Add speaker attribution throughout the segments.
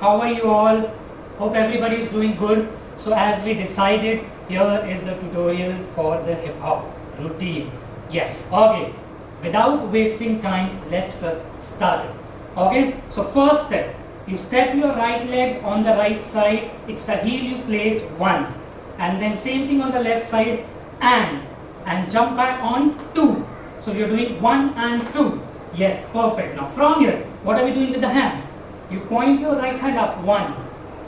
Speaker 1: how are you all? Hope everybody is doing good. So as we decided, here is the tutorial for the hip hop routine. Yes, okay. Without wasting time, let's just start it. Okay, so first step, you step your right leg on the right side, it's the heel you place 1, and then same thing on the left side, and jump back on 2. So you're doing 1 and 2. Yes, perfect. Now from here, what are we doing with the hands? You point your right hand up, 1,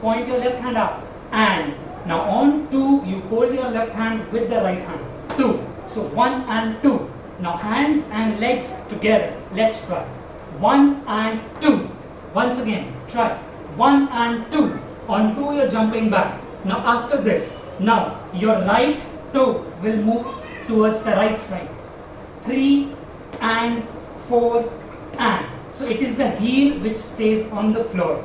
Speaker 1: point your left hand up, and now on 2, you hold your left hand with the right hand, 2. So 1 and 2. Now hands and legs together. Let's try. 1 and 2. Once again, try. 1 and 2. On 2, you're jumping back. Now after this, now your right toe will move towards the right side. 3 and 4 and. So it is the heel which stays on the floor.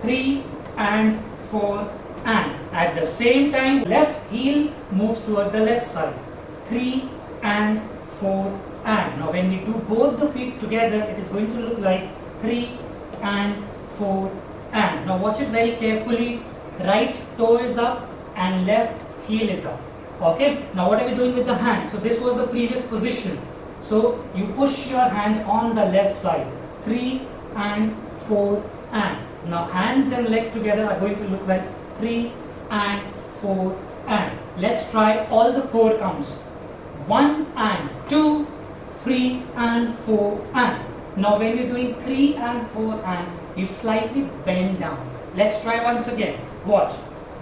Speaker 1: 3 and 4 and. At the same time, left heel moves toward the left side. 3 and 4 and. Now when we do both the feet together, it is going to look like 3 and 4 and. Now watch it very carefully. Right toe is up and left heel is up. Okay. Now what are we doing with the hands? So this was the previous position. So you push your hands on the left side. 3 and 4 and. Now hands and leg together are going to look like 3 and 4 and. Let's try all the 4 counts. 1 and 2, 3 and 4 and. Now when you're doing 3 and 4 and, you slightly bend down. Let's try once again. Watch.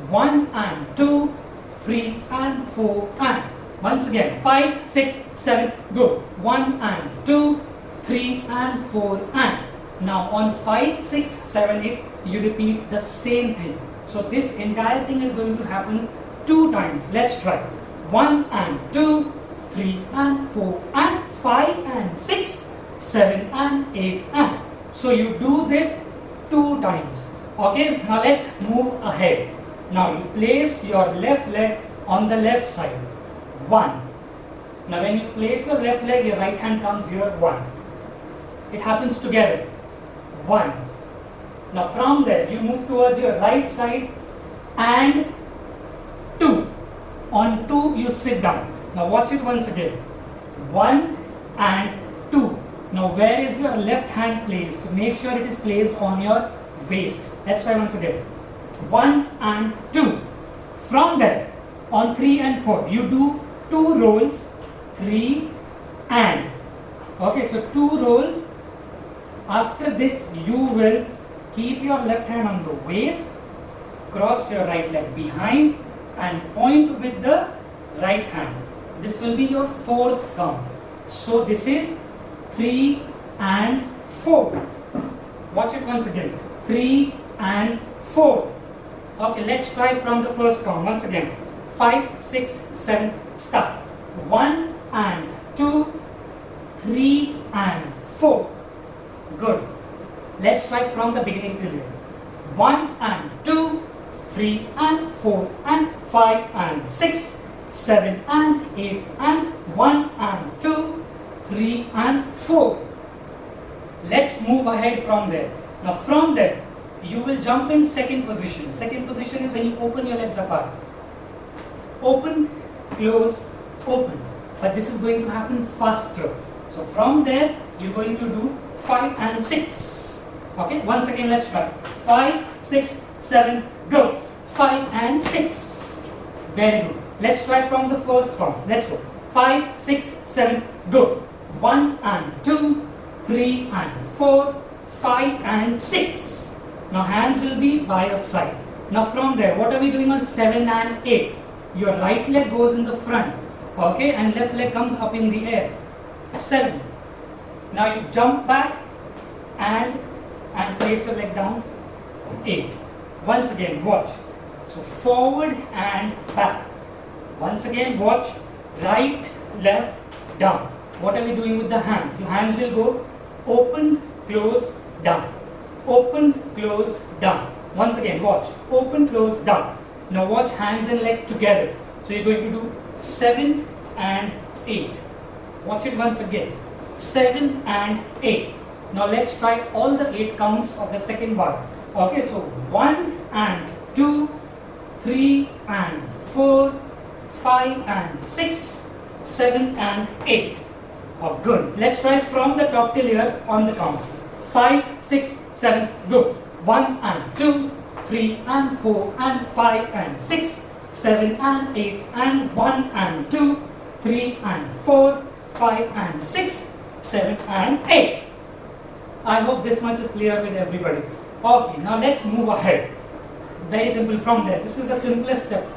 Speaker 1: 1 and 2, 3 and 4 and. Once again, 5, 6, 7, go. 1 and 2, 3 and 4 and. Now on 5, 6, 7, 8, you repeat the same thing. So this entire thing is going to happen 2 times. Let's try. 1 and 2, 3 and 4 and 5 and 6, 7 and 8 and. So you do this 2 times. Okay, now let's move ahead. Now you place your left leg on the left side. 1. Now when you place your left leg, your right hand comes here. 1. It happens together. 1. Now from there, you move towards your right side and 2. On 2, you sit down. Now watch it once again. 1 and 2. Now where is your left hand placed? Make sure it is placed on your waist. Let's try once again. 1 and 2. From there, on 3 and 4, you do 2 rolls. 3 and. Okay, so 2 rolls. After this, you will keep your left hand on the waist, cross your right leg behind, and point with the right hand. This will be your 4th count. So this is 3 and 4. Watch it once again. 3 and 4. Okay, let's try from the first count once again. 5, 6, 7, start. 1 and 2, 3 and 4. Good. Let's try from the beginning till here. 1 and 2, 3 and 4 and 5 and 6, 7 and 8 and 1 and 2, 3 and 4. Let's move ahead from there. Now from there, you will jump in second position. Second position is when you open your legs apart. Open, close, open. But this is going to happen faster. So from there, you're going to do 5 and 6. Okay, once again, let's try. 5, 6, 7, go. 5 and 6. Very good. Let's try from the first count. Let's go. 5, 6, 7, go. 1 and 2, 3 and 4, 5 and 6. Now hands will be by your side. Now from there, what are we doing on 7 and 8? Your right leg goes in the front. Okay, and left leg comes up in the air. 7. Now you jump back and place your leg down. 8. Once again, watch. So forward and back. Once again, watch. Right, left, down. What are we doing with the hands? Your hands will go open, close, down. Open, close, down. Once again, watch. Open, close, down. Now watch hands and leg together. So you're going to do 7 and 8. Watch it once again. 7 and 8. Now let's try all the 8 counts of the second bar. Okay, so 1 and 2, 3 and 4, 5 and 6, 7 and 8. Oh, good. Let's try from the top till here on the counts. 5, 6, 7, go. 1 and 2, 3 and 4 and 5 and 6, 7 and 8 and 1 and 2, 3 and 4, 5 and 6, 7 and 8. I hope this much is clear with everybody. Okay, now let's move ahead. Very simple from there. This is the simplest step.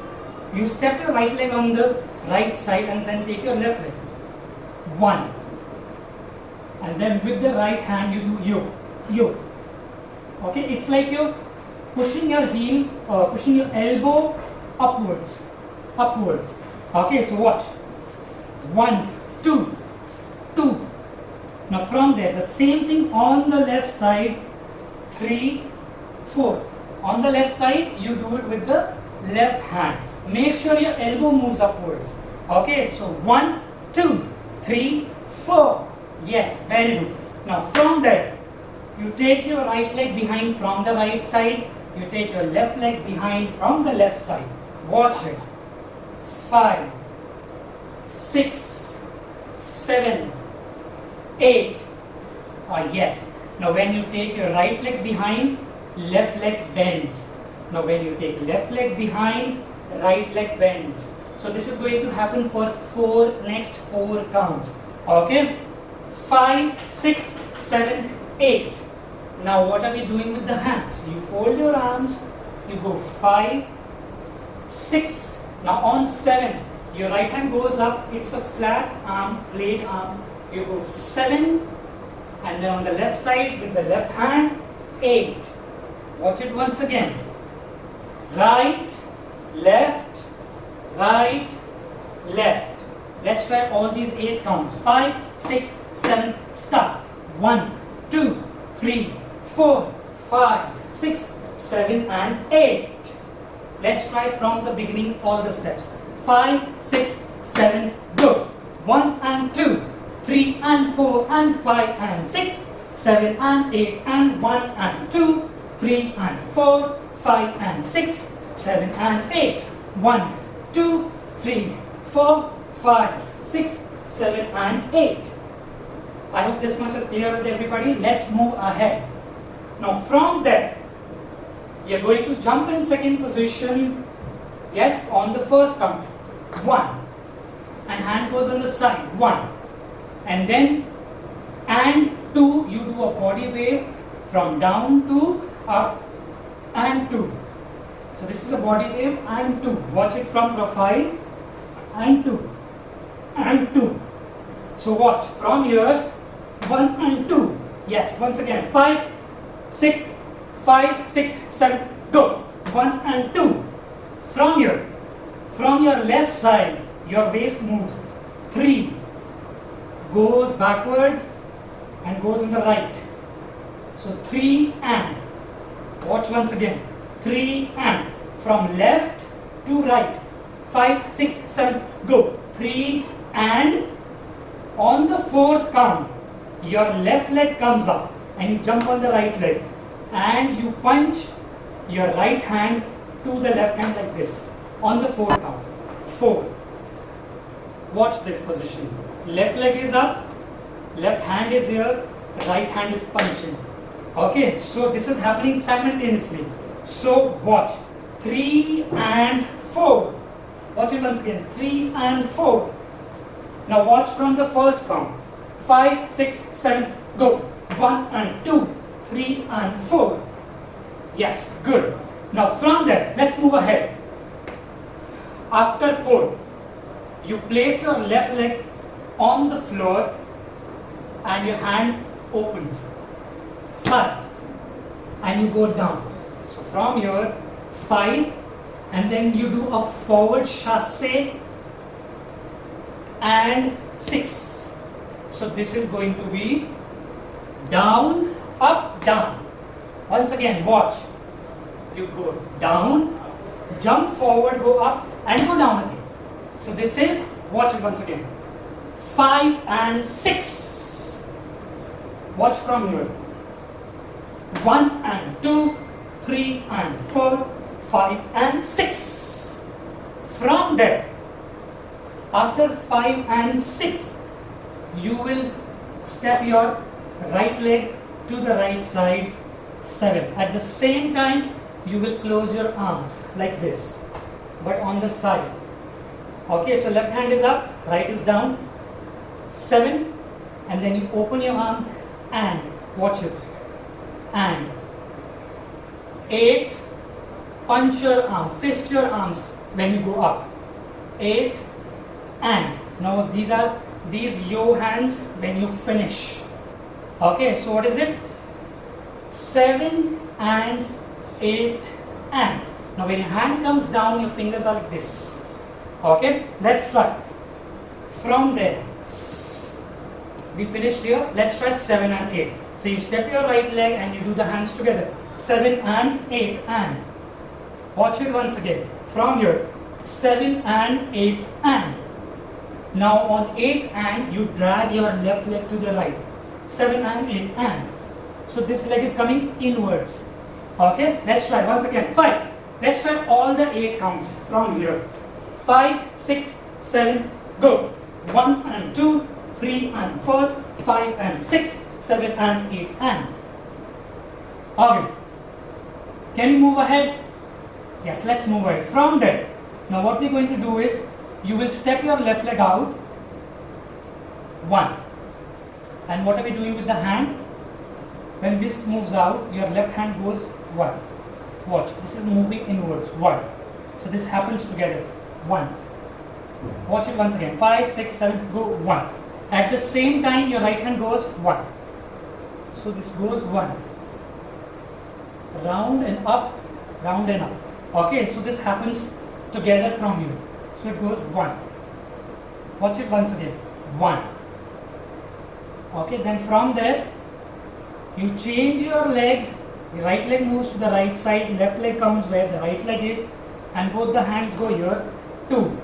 Speaker 1: You step your right leg on the right side and then take your left leg. 1. And then with the right hand you do yo. Okay, it's like you're pushing your heel, pushing your elbow upwards. Okay, so watch. 1, 2, 2. Now from there, the same thing on the left side. 3, 4. On the left side, you do it with the left hand. Make sure your elbow moves upwards. Okay, so 1, 2, 3, 4. Yes, very good. Now from there, you take your right leg behind from the right side. You take your left leg behind from the left side. Watch it. 5, 6, 7, 8. Yes. Now when you take your right leg behind, left leg bends. Now when you take left leg behind, right leg bends. So this is going to happen for next 4 counts. Okay? 5, 6, 7, 8. Now what are we doing with the hands? You fold your arms, you go 5, 6. Now on 7, your right hand goes up, it's a flat arm, blade arm. You go 7, and then on the left side with the left hand, 8. Watch it once again. Right, left, right, left. Let's try all these 8 counts. 5, 6, 7, stop. 1, 2, 3, 4, 5, 6, 7 and 8. Let's try from the beginning all the steps. 5, 6, 7, go. 1 and 2, 3 and 4 and 5 and 6, 7 and 8 and 1 and 2, 3 and 4, 5 and 6, 7 and 8. 1, 2, 3, 4, 5, 6, 7 and 8. I hope this much is clear with everybody. Let's move ahead. Now from there, you're going to jump in second position. Yes, on the first count. 1. And hand goes on the side. 1. And then, and 2, you do a body wave from down to up and 2. So this is a body wave and 2. Watch it from profile and 2 and 2. So watch from here 1 and 2. Yes, once again 5, 6, 5, 6, 7, go. 1 and 2. From here, from your left side, your waist moves 3, goes backwards and goes on the right. So 3 and, watch once again, 3 and, from left to right. 5, 6, 7, go. 3 and, on the 4th count, your left leg comes up and you jump on the right leg and you punch your right hand to the left hand like this on the 4th count. 4. Watch this position. Left leg is up, left hand is here, right hand is punching. Okay, so this is happening simultaneously. So watch. 3 and 4. Watch it once again. 3 and 4. Now watch from the first count. 5, 6, 7, go. 1 and 2, 3 and 4. Yes, good. Now from there, let's move ahead. After 4, you place your left leg on the floor and your hand opens. 5 and you go down. So from here, 5 and then you do a forward chasse and 6. So this is going to be down, up, down. Once again, watch. You go down, jump forward, go up and go down again. So this is, watch it once again. 5 and 6. Watch from here. 1 and 2, 3 and 4, 5 and 6. From there, after 5 and 6, you will step your right leg to the right side, 7. At the same time, you will close your arms like this, but on the side. Okay, so left hand is up, right is down, 7, and then you open your arm and watch it, and 8, punch your arm, fist your arms when you go up, 8, and now these yo hands when you finish. Okay, so what is it? 7 and 8 and. Now when your hand comes down, your fingers are like this. Okay, let's try. From there, we finished here. Let's try 7 and 8. So you step your right leg and you do the hands together. 7 and 8 and. Watch it once again. From here, 7 and 8 and. Now on 8 and, you drag your left leg to the right. 7 and 8 and. So this leg is coming inwards. Okay, let's try once again. 5. Let's try all the 8 counts from here. 5, 6, 7, go. 1 and 2, 3 and 4, 5 and 6, 7 and 8 and. Okay. Can you move ahead? Yes, let's move ahead. From there, now what we're going to do is, you will step your left leg out, 1. And what are we doing with the hand? When this moves out, your left hand goes 1. Watch, this is moving inwards, 1. So this happens together, 1. Watch it once again, 5, 6, 7, go 1. At the same time, your right hand goes 1. So this goes 1. Round and up, round and up. Okay, so this happens together from you. So it goes 1. Watch it once again, 1. Okay, then from there, you change your legs. The right leg moves to the right side, left leg comes where the right leg is, and both the hands go here, 2.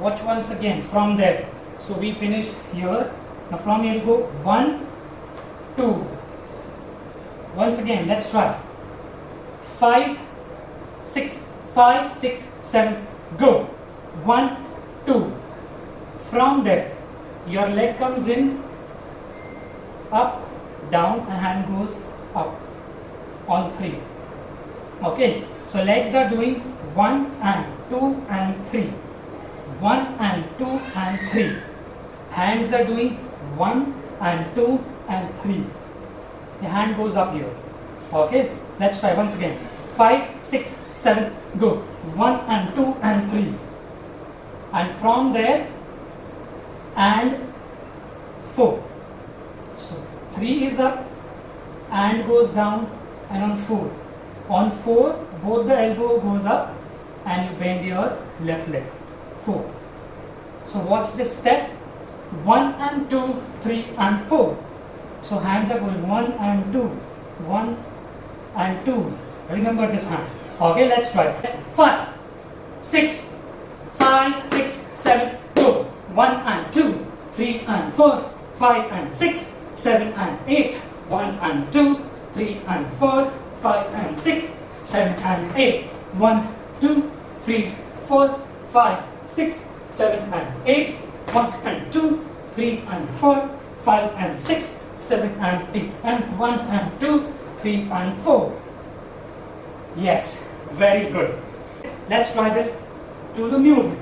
Speaker 1: Watch once again from there. So we finished here. Now from here you go 1, 2. Once again, let's try. 5, 6, 5, 6, 7, go. 1, 2. From there, your leg comes in, up, down, and hand goes up on 3. Okay, so legs are doing 1 and 2 and 3. 1 and 2 and 3. Hands are doing 1 and 2 and 3. The hand goes up here. Okay, let's try once again. 5, 6, 7, go. 1 and 2 and 3. And from there, and 4. So 3 is up and goes down, and on 4. On 4, both the elbow goes up and you bend your left leg. 4. So watch this step. 1 and 2, 3 and 4. So hands are going 1 and 2, 1 and 2. Remember this hand. Okay, let's try. 5, 6, 5, 6, 7, go. 1 and 2, 3 and 4, 5 and 6, 7 and 8. 1 and 2, 3 and 4, 5 and 6, 7 and 8. 1, 2, 3, 4, 5, 6, 7 and 8. 1 and 2, 3 and 4, 5 and 6, 7 and 8. And 1 and 2, 3 and 4. Yes, very good. Let's try this to the music.